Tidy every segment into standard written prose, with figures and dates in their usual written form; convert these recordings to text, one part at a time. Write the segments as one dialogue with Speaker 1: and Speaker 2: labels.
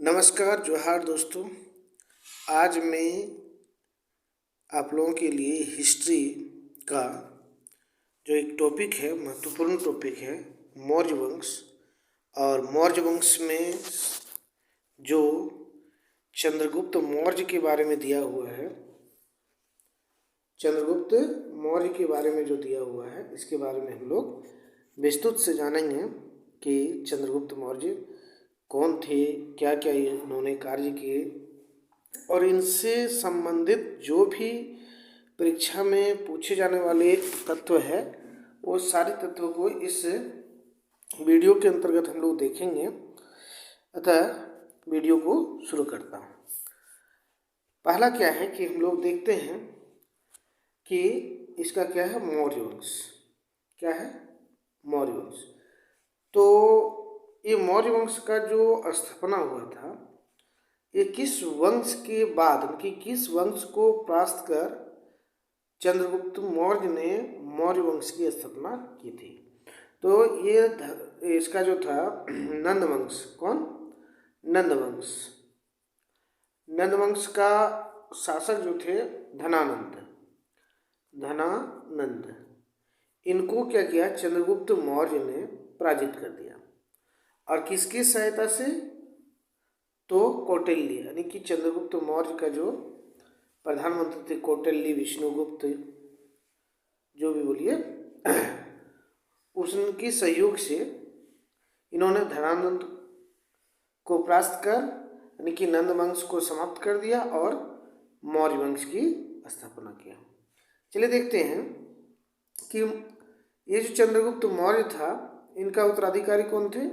Speaker 1: नमस्कार जोहार दोस्तों। आज मैं आप लोगों के लिए हिस्ट्री का जो एक टॉपिक है, महत्वपूर्ण टॉपिक है, मौर्य वंश। और मौर्य वंश में जो चंद्रगुप्त मौर्य के बारे में दिया हुआ है, चंद्रगुप्त मौर्य के बारे में जो दिया हुआ है, इसके बारे में हम लोग विस्तृत से जानेंगे कि चंद्रगुप्त मौर्य कौन थे, क्या क्या इन्होंने कार्य किए, और इनसे संबंधित जो भी परीक्षा में पूछे जाने वाले तत्व है, वो सारे तत्वों को इस वीडियो के अंतर्गत हम लोग देखेंगे। अतः वीडियो को शुरू करता हूँ। पहला क्या है कि हम लोग देखते हैं कि इसका क्या है, मौर्य वंश। क्या है? मौर्य वंश। तो ये मौर्य वंश का जो स्थापना हुआ था, ये किस वंश के बाद, कि किस वंश को परास्त कर चंद्रगुप्त मौर्य ने मौर्य वंश की स्थापना की थी। तो ये इसका जो था नंद वंश। कौन? नंद वंश। नंद वंश का शासक जो थे धनानंद। धनानंद, इनको क्या किया, चंद्रगुप्त मौर्य ने पराजित कर दिया। और किसकी सहायता से? तो कौटिल्य, यानी कि चंद्रगुप्त मौर्य का जो प्रधानमंत्री थे, कौटिल्य, विष्णुगुप्त, जो भी बोलिए, उनकी सहयोग से इन्होंने धनानंद को परास्त कर, यानी कि नंद वंश को समाप्त कर दिया और मौर्य वंश की स्थापना किया। चलिए देखते हैं कि ये जो चंद्रगुप्त मौर्य था, इनका उत्तराधिकारी कौन थे?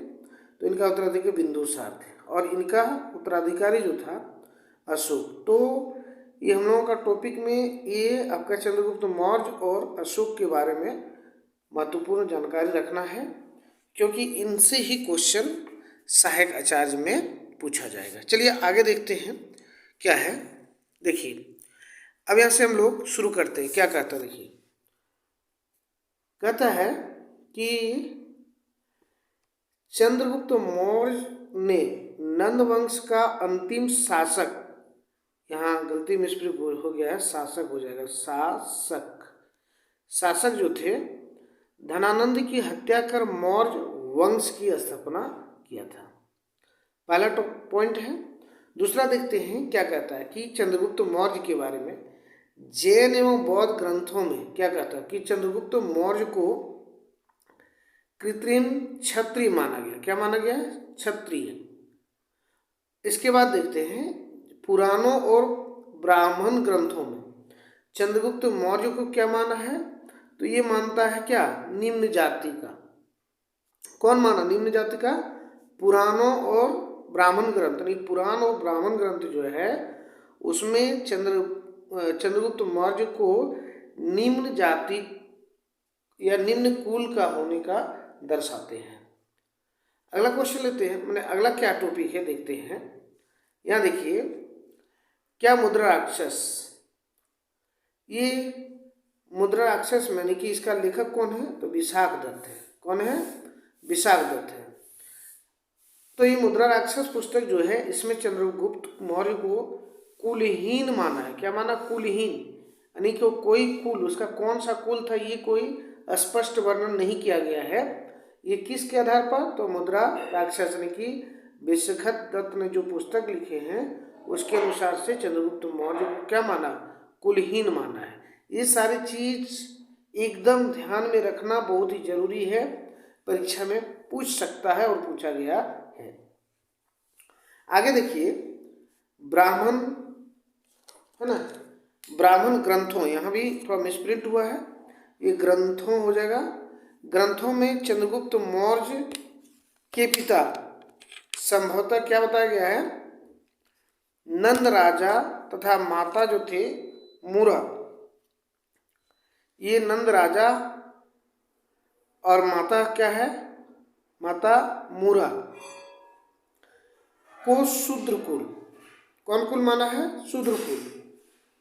Speaker 1: तो इनका उत्तराधिकारी बिंदुसार थे, और इनका उत्तराधिकारी जो था अशोक। तो ये हम लोगों का टॉपिक में ये आपका चंद्रगुप्त मौर्य और अशोक के बारे में महत्वपूर्ण जानकारी रखना है, क्योंकि इनसे ही क्वेश्चन सहायक आचार्य में पूछा जाएगा। चलिए आगे देखते हैं क्या है। देखिए, अब यहाँ से हम लोग शुरू करते हैं। क्या कहता है? देखिए, कहता है कि चंद्रगुप्त मौर्य ने नंद वंश का अंतिम शासक, यहाँ गलती मिस्प्रिंट हो गया है, शासक हो जाएगा, शासक जो थे धनानंद की हत्या कर मौर्य वंश की स्थापना किया था। पहला पॉइंट है। दूसरा देखते हैं क्या कहता है कि चंद्रगुप्त मौर्य के बारे में जैन एवं बौद्ध ग्रंथों में क्या कहता है कि चंद्रगुप्त मौर्य को कृत्रिम क्षत्रिय माना गया। क्या माना गया? क्षत्रिय। इसके बाद देखते हैं पुराणों और ब्राह्मण ग्रंथों में चंद्रगुप्त मौर्य को क्या माना है? तो ये मानता है क्या? निम्न जाति का। कौन माना निम्न जाति का? पुराणों और ब्राह्मण ग्रंथ। नहीं, पुराण और ब्राह्मण ग्रंथ जो है उसमें चंद्रगुप्त मौर्य को निम्न जाति या निम्न कुल का होने का दर्शाते हैं। अगला क्वेश्चन लेते हैं, मैंने अगला क्या टॉपिक है देखते हैं। यहाँ देखिए, क्या मुद्रा राक्षस, ये मुद्रा राक्षस मैंने कि इसका लेखक कौन है? तो विशाख दत्त है। कौन है? विशाख दत्त है। तो ये मुद्रा राक्षस पुस्तक जो है, इसमें चंद्रगुप्त मौर्य को कुलहीन माना है। क्या माना? कुलहीन, यानी कि कोई कुल, उसका कौन सा कुल था ये कोई स्पष्ट वर्णन नहीं किया गया है। ये किसके आधार पर? तो मुद्रा राक्षस, यानी कि विशाख दत्त ने जो पुस्तक लिखे हैं उसके अनुसार से चंद्रगुप्त मौर्य को क्या माना? कुलहीन माना है। ये सारी चीज एकदम ध्यान में रखना बहुत ही जरूरी है, परीक्षा में पूछ सकता है और पूछा गया है। आगे देखिए, ब्राह्मण है ना, ब्राह्मण ग्रंथों, यहाँ भी थोड़ा मिसप्रिंट हुआ है, ये ग्रंथों हो जाएगा। ग्रंथों में चंद्रगुप्त मौर्य के पिता संभवतः क्या बताया गया है? नंद राजा तथा माता जो थे मूरा। ये नंद राजा और माता क्या है? माता मूरा को शूद्र कुल, कौन कुल माना है? शूद्र कुल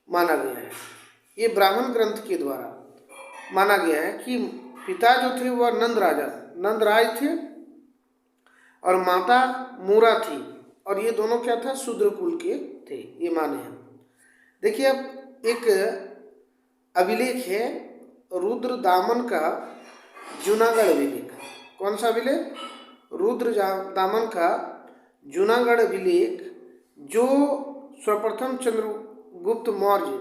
Speaker 1: माना गया है। ये ब्राह्मण ग्रंथ के द्वारा माना गया है कि पिता जो थे वह नंद राजा, नंदराज थे, और माता मूरा थी, और ये दोनों क्या था, शूद्र कुल के थे, ये माने हैं। देखिए अब एक अभिलेख है रुद्रदामन का जूनागढ़ अभिलेख। कौन सा अभिलेख? रुद्रदामन का जूनागढ़ अभिलेख, जो सर्वप्रथम चंद्रगुप्त मौर्य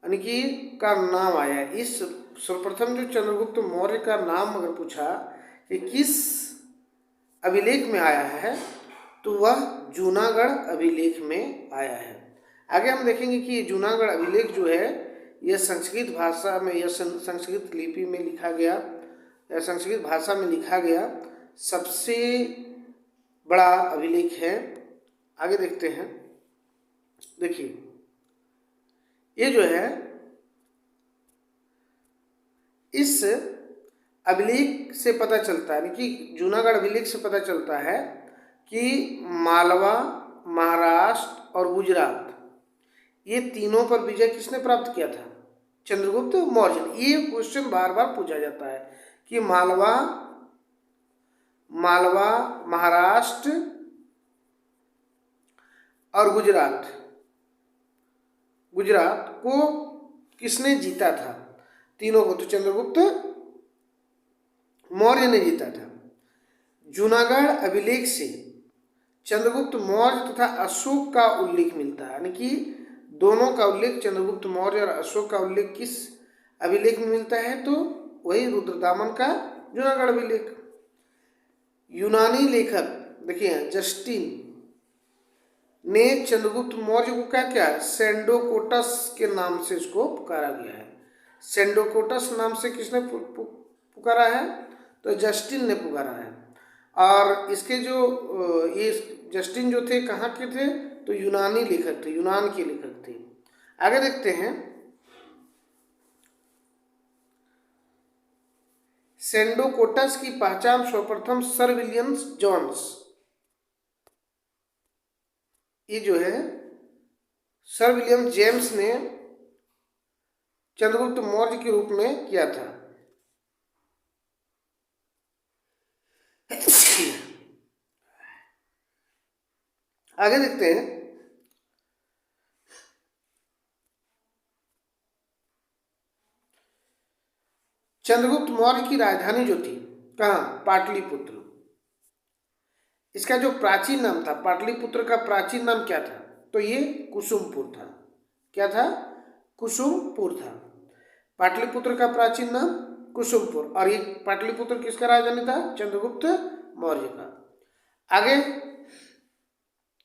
Speaker 1: यानी कि का नाम आया। इस सर्वप्रथम जो चंद्रगुप्त मौर्य का नाम अगर पूछा कि किस अभिलेख में आया है, तो वह जूनागढ़ अभिलेख में आया है। आगे हम देखेंगे कि जूनागढ़ अभिलेख जो है यह संस्कृत भाषा में, यह संस्कृत लिपि में लिखा गया, या संस्कृत भाषा में लिखा गया सबसे बड़ा अभिलेख है। आगे देखते हैं। देखिए ये जो है, इस अभिलेख से पता चलता है, यानी कि जूनागढ़ अभिलेख से पता चलता है कि मालवा, महाराष्ट्र और गुजरात, ये तीनों पर विजय किसने प्राप्त किया था? चंद्रगुप्त मौर्य ने। ये क्वेश्चन बार बार पूछा जाता है कि मालवा, महाराष्ट्र और गुजरात को किसने जीता था? तीनों को तो चंद्रगुप्त मौर्य ने जीता था। जूनागढ़ अभिलेख से चंद्रगुप्त मौर्य तथा अशोक का उल्लेख मिलता है, यानी कि दोनों का उल्लेख, चंद्रगुप्त मौर्य और अशोक का उल्लेख किस अभिलेख में मिलता है? तो वही रुद्रदामन का जूनागढ़ अभिलेख। यूनानी लेखक देखिए जस्टिन ने चंद्रगुप्त मौर्य को क्या क्या सेंडोकोटस के नाम से इसको पुकारा गया है। सेंडोकोटस नाम से किसने पुकारा है? तो जस्टिन ने पुकारा है। और इसके जो ये जस्टिन जो थे कहाँ के थे? तो यूनानी लेखक थे, यूनान के लेखक थे। आगे देखते हैं। सेंडोकोटस की पहचान सर्वप्रथम सर विलियम जोन्स, ये जो है सर विलियम जेम्स ने चंद्रगुप्त मौर्य के रूप में किया था। आगे देखते हैं। चंद्रगुप्त मौर्य की राजधानी जो थी कहाँ? पाटलिपुत्र। इसका जो प्राचीन नाम था, पाटलिपुत्र का प्राचीन नाम क्या था? तो ये कुसुमपुर था। क्या था? कुसुमपुर था। पाटलिपुत्र का प्राचीन नाम कुसुमपुर। और ये पाटलिपुत्र किसका राजधानी था? चंद्रगुप्त मौर्य का। आगे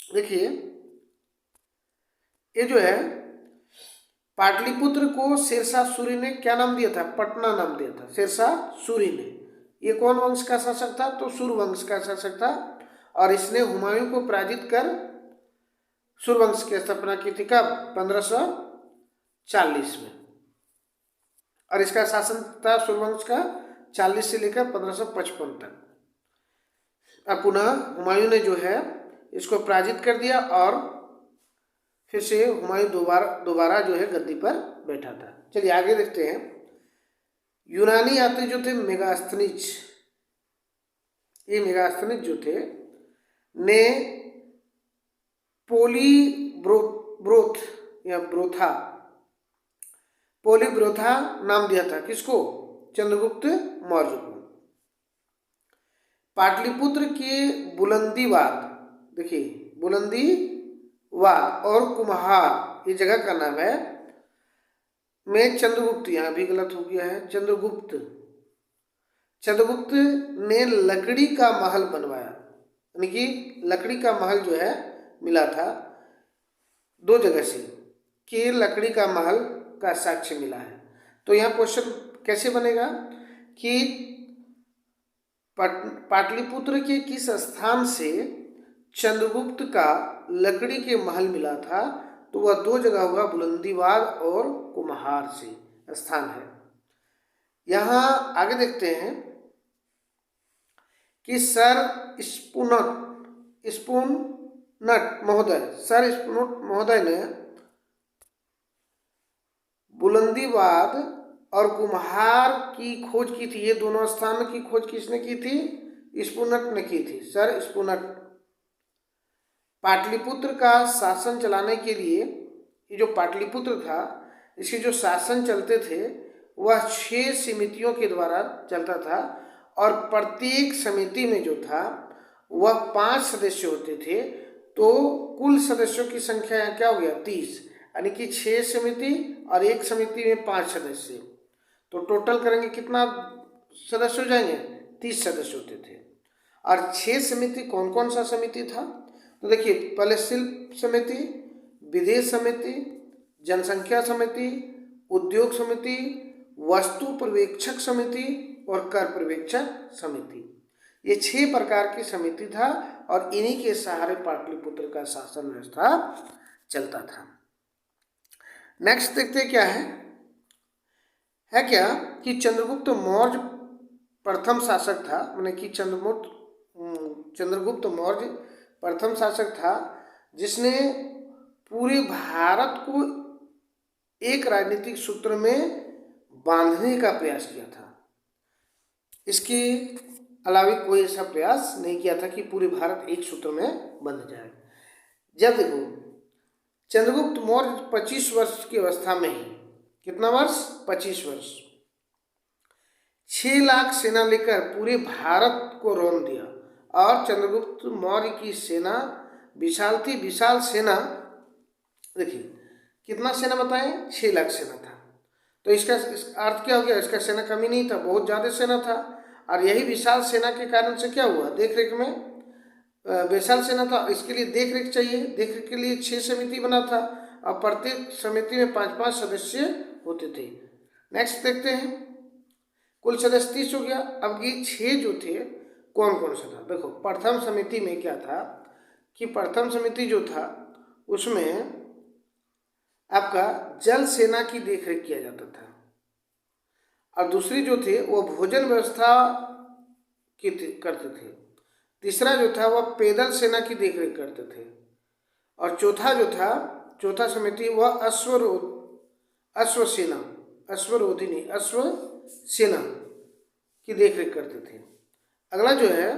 Speaker 1: देखिए, ये जो है पाटलिपुत्र को शेरशाह सूरी ने क्या नाम दिया था? पटना नाम दिया था शेरशाह सूरी ने। ये कौन वंश का शासक था? तो सूर्यवंश का शासक था। और इसने हुमायूं को पराजित कर सूर्यवंश की स्थापना की थी। कब? 1540 में। और इसका शासन था सूर्यवंश का 40 से लेकर 1555 तक। अब पुनः हुमायूं ने जो है इसको पराजित कर दिया और फिर से हुमायूं दोबारा जो है गद्दी पर बैठा था। चलिए आगे देखते हैं। यूनानी यात्री जो थे मेगास्थनीज, ये मेगास्थनीज जो थे ने पोलीब्रोथा नाम दिया था। किसको? चंद्रगुप्त मौर्य को। पाटलिपुत्र के बुलंदीवाद, देखिए बुलंदीवाद और कुम्हार, ये जगह का नाम है, में चंद्रगुप्त, यहाँ भी गलत हो गया है, चंद्रगुप्त ने लकड़ी का महल बनवाया, यानी कि लकड़ी का महल जो है मिला था दो जगह से, कि लकड़ी का महल का साक्ष्य मिला है। तो यहाँ क्वेश्चन कैसे बनेगा कि पाटलिपुत्र के किस स्थान से चंद्रगुप्त का लकड़ी के महल मिला था? तो वह दो जगह होगा, बुलंदीवाद और कुम्हार से स्थान है। यहाँ आगे देखते हैं कि सर स्पूनट महोदय ने बुलंदीवाद और कुम्हार की खोज की थी। ये दोनों स्थान की खोज किसने की थी? स्पूनट ने की थी, सर स्पूनट। पाटलिपुत्र का शासन चलाने के लिए, ये जो पाटलिपुत्र था इसके जो शासन चलते थे वह 6 समितियों के द्वारा चलता था और प्रत्येक समिति में जो था वह 5 सदस्य होते थे। तो कुल सदस्यों की संख्या यहाँ क्या हो गया 30, यानी कि 6 समिति और एक समिति में 5 सदस्य, तो टोटल करेंगे कितना सदस्य हो जाएंगे 30 सदस्य होते थे। और 6 समिति कौन कौन सा समिति था, तो देखिए पहले शिल्प समिति, विदेश समिति, जनसंख्या समिति, उद्योग समिति, वस्तु पर्यवेक्षक समिति और कर पर्यवेक्षक समिति। ये 6 प्रकार की समिति था और इन्हीं के सहारे पाटलिपुत्र का शासन व्यवस्था चलता था। नेक्स्ट देखते क्या है क्या कि चंद्रगुप्त मौर्य प्रथम शासक था, माने कि चंद्रगुप्त मौर्य प्रथम शासक था जिसने पूरे भारत को एक राजनीतिक सूत्र में बांधने का प्रयास किया था। इसके अलावा कोई ऐसा प्रयास नहीं किया था कि पूरे भारत एक सूत्र में बंध जाए। जब देखो चंद्रगुप्त मौर्य 25 वर्ष की अवस्था में ही, कितना वर्ष 25 वर्ष, 6 लाख सेना लेकर पूरे भारत को रौंद दिया। और चंद्रगुप्त मौर्य की सेना विशाल थी, विशाल सेना, देखिए कितना सेना बताएं 6 लाख सेना था। तो इसका अर्थ क्या हो गया, इसका सेना कमी नहीं था, बहुत ज़्यादा सेना था। और यही विशाल सेना के कारण से क्या हुआ, देख रेख में विशाल सेना था, इसके लिए देख रेख चाहिए, देख रेख के लिए 6 समिति बना था और प्रत्येक समिति में 5-5 सदस्य होते थे। नेक्स्ट देखते हैं, कुल सदस्य 30 हो गया। अब ये 6 जो थे कौन कौन सा था, देखो प्रथम समिति में क्या था कि प्रथम समिति जो था उसमें आपका जल सेना की देखरेख किया जाता था, और दूसरी जो थे वो भोजन व्यवस्था की करते थे। तीसरा जो था वह पैदल सेना की देखरेख करते थे, और चौथा जो था, चौथा समिति वह अश्व सेना की देखरेख करते थे। अगला जो है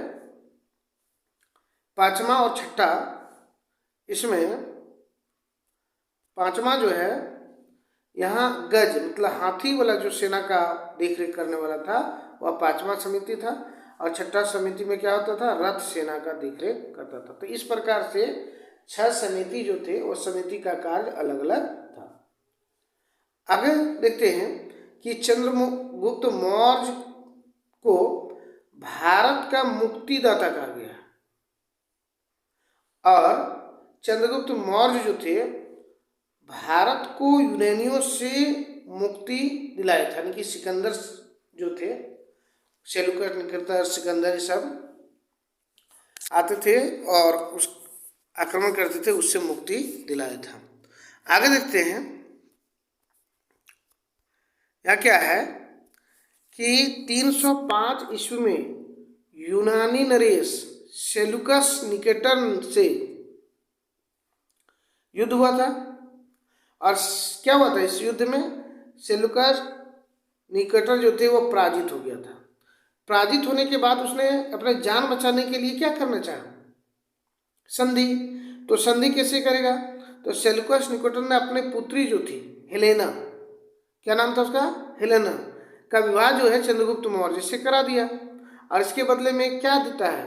Speaker 1: 5वां और 6ठा, इसमें 5वां जो है यहाँ गज मतलब हाथी वाला जो सेना का देखरेख करने वाला था वह 5वां समिति था, और 6ठा समिति में क्या होता था, रथ सेना का देखरेख करता था। तो इस प्रकार से 6 समिति जो थे वो समिति का कार्य अलग अलग था। आगे देखते हैं कि चंद्रगुप्त मौर्य को भारत का मुक्तिदाता कहा गया, और चंद्रगुप्त मौर्य जो थे भारत को यूनानियों से मुक्ति दिलाया था, यानी कि सिकंदर जो थे, सेलुकस, निकेटर, सिकंदर, ये सब आते थे और उस आक्रमण करते थे, उससे मुक्ति दिलाया था। आगे देखते हैं यहाँ क्या है कि 305 ईस्वी में यूनानी नरेश सेलुकस निकेटर से युद्ध हुआ था, और क्या हुआ था इस युद्ध में, सेलुकस निकेटर जो थे वो पराजित हो गया था। पराजित होने के बाद उसने अपने जान बचाने के लिए क्या करना चाहा, संधि। तो संधि कैसे करेगा, तो सेलुकस निकेटर ने अपने पुत्री जो थी हेलेना, क्या नाम था उसका, हेलेना, का विवाह जो है चंद्रगुप्त मौर्य से करा दिया, और इसके बदले में क्या देता है,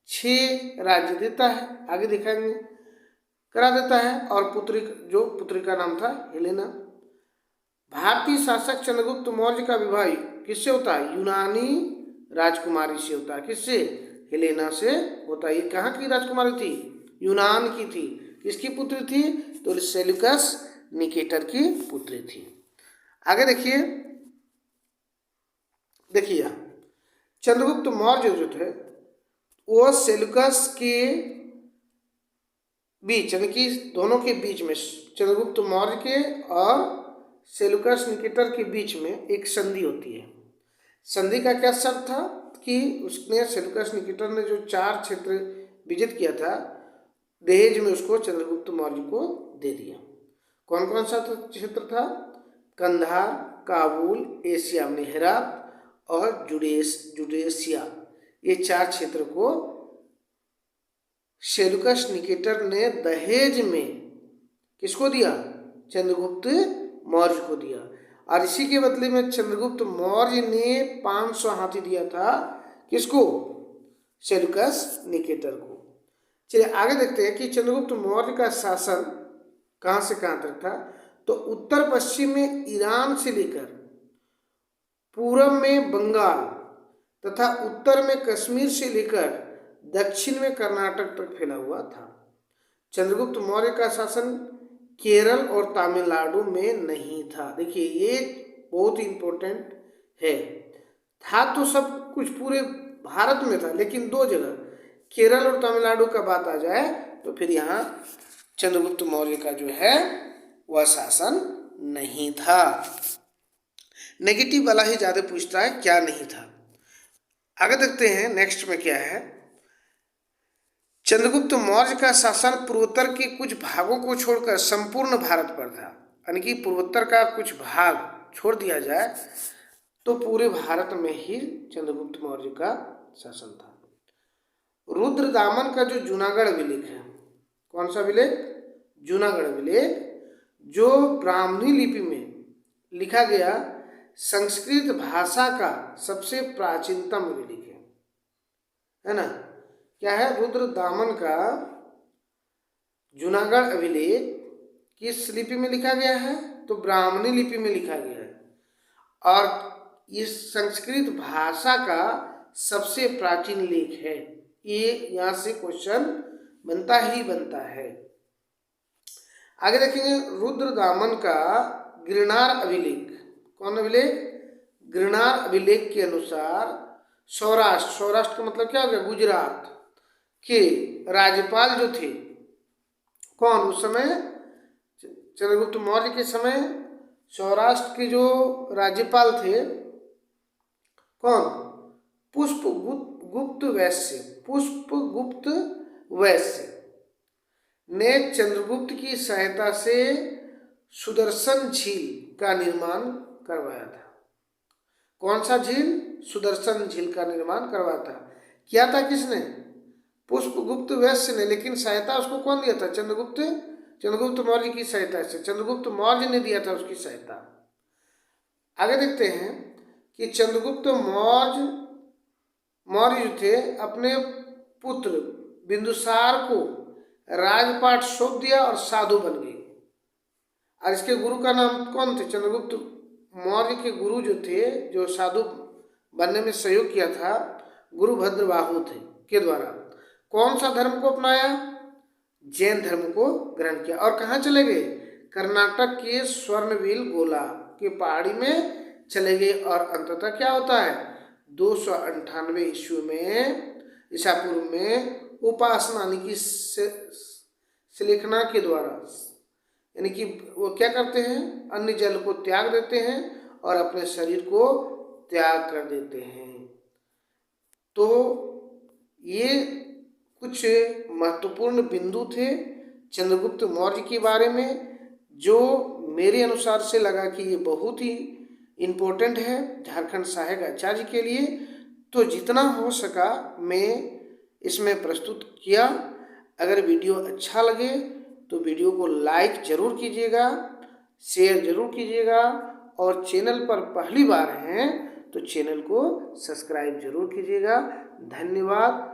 Speaker 1: 6 राज्य देता है, आगे दिखाएंगे, करा देता है। और पुत्री का नाम था हेलेना। भारतीय शासक चंद्रगुप्त मौर्य का विवाह किससे होता है, यूनानी राजकुमारी से होता है, किससे, हेलेना से होता है। ये कहाँ की राजकुमारी थी, यूनान की थी। किसकी पुत्री थी, तो सेलुकस निकेटर की पुत्री थी। आगे देखिए चंद्रगुप्त मौर्य जो थे वो सेलुकस के बीच, यानी कि दोनों के बीच में, चंद्रगुप्त मौर्य के और सेलुकस निकेटर के बीच में एक संधि होती है। संधि का क्या शर्त था कि उसने, सेलुकस निकेटर ने जो 4 क्षेत्र विजित किया था, दहेज में उसको चंद्रगुप्त मौर्य को दे दिया। कौन कौन सा क्षेत्र था, कंधार, काबुल, एशिया में हेरात और जुडेशिया, ये 4 क्षेत्र को सेल्यूकस निकेटर ने दहेज में किसको दिया? चंद्रगुप्त मौर्य को दिया। और इसी के बदले में चंद्रगुप्त मौर्य ने 500 हाथी दिया था। किसको? सेल्यूकस निकेटर को। चलिए आगे देखते हैं कि चंद्रगुप्त मौर्य का शासन कहाँ से कहाँ तक था। तो उत्तर पश्चिम में ईरान से लेकर पूर्व में बंगाल तथा उत्तर में कश्मीर से लेकर दक्षिण में कर्नाटक तक फैला हुआ था। चंद्रगुप्त मौर्य का शासन केरल और तमिलनाडु में नहीं था। देखिए ये बहुत ही इंपॉर्टेंट है। था तो सब कुछ पूरे भारत में था, लेकिन दो जगह केरल और तमिलनाडु का बात आ जाए तो फिर यहाँ चंद्रगुप्त मौर्य का जो है वह शासन नहीं था। नेगेटिव वाला ही ज़्यादा पूछता है, क्या नहीं था। आगे देखते हैं नेक्स्ट में क्या है। चंद्रगुप्त मौर्य का शासन पूर्वोत्तर के कुछ भागों को छोड़कर संपूर्ण भारत पर था। यानी कि पूर्वोत्तर का कुछ भाग छोड़ दिया जाए तो पूरे भारत में ही चंद्रगुप्त मौर्य का शासन था। रुद्रदामन का जो जूनागढ़ अभिलेख है, कौन सा अभिलेख? जूनागढ़ अभिलेख, जो ब्राह्मणी लिपि में लिखा गया संस्कृत भाषा का सबसे प्राचीनतम अभिलेख है ना। क्या है? रुद्रदामन का जूनागढ़ अभिलेख किस लिपि में लिखा गया है? तो ब्राह्मणी लिपि में लिखा गया है। और इस संस्कृत भाषा का सबसे प्राचीन लेख है। ये यहाँ से क्वेश्चन बनता ही बनता है। आगे देखेंगे रुद्रदामन का गिरनार अभिलेख। कौन अभिलेख? गिरनार अभिलेख के अनुसार सौराष्ट्र का मतलब क्या हो गया? गुजरात के राज्यपाल जो थे, कौन उस समय चंद्रगुप्त मौर्य के समय सौराष्ट्र के जो राज्यपाल थे, कौन? पुष्पगुप्त वैश्य ने चंद्रगुप्त की सहायता से सुदर्शन झील का निर्माण करवाया था। कौन सा झील? सुदर्शन झील का निर्माण करवाया था। किया था किसने? पुष्पगुप्त वैश्य ने। लेकिन सहायता उसको कौन दिया था? चंद्रगुप्त मौर्य की सहायता से। चंद्रगुप्त मौर्य ने दिया था उसकी सहायता। आगे देखते हैं कि चंद्रगुप्त मौर्य जो थे अपने पुत्र बिंदुसार को राजपाट सौंप दिया और साधु बन गए। और इसके गुरु का नाम कौन थे? चंद्रगुप्त मौर्य के गुरु जो थे, जो साधु बनने में सहयोग किया था, गुरु भद्रबाहु थे के द्वारा कौन सा धर्म को अपनाया? जैन धर्म को ग्रहण किया। और कहाँ चले गए? कर्नाटक के स्वर्णवेल गोला के पहाड़ी में चले गए। और अंततः क्या होता है? 298 ईसा पूर्व में उपासना यानी कि सिलेखना के द्वारा, यानी कि वो क्या करते हैं? अन्य जल को त्याग देते हैं और अपने शरीर को त्याग कर देते हैं। तो ये कुछ महत्वपूर्ण बिंदु थे चंद्रगुप्त मौर्य के बारे में, जो मेरे अनुसार से लगा कि ये बहुत ही इम्पोर्टेंट है झारखंड सहायक आचार्य के लिए। तो जितना हो सका मैं इसमें प्रस्तुत किया। अगर वीडियो अच्छा लगे तो वीडियो को लाइक जरूर कीजिएगा, शेयर जरूर कीजिएगा, और चैनल पर पहली बार हैं तो चैनल को सब्सक्राइब जरूर कीजिएगा। धन्यवाद।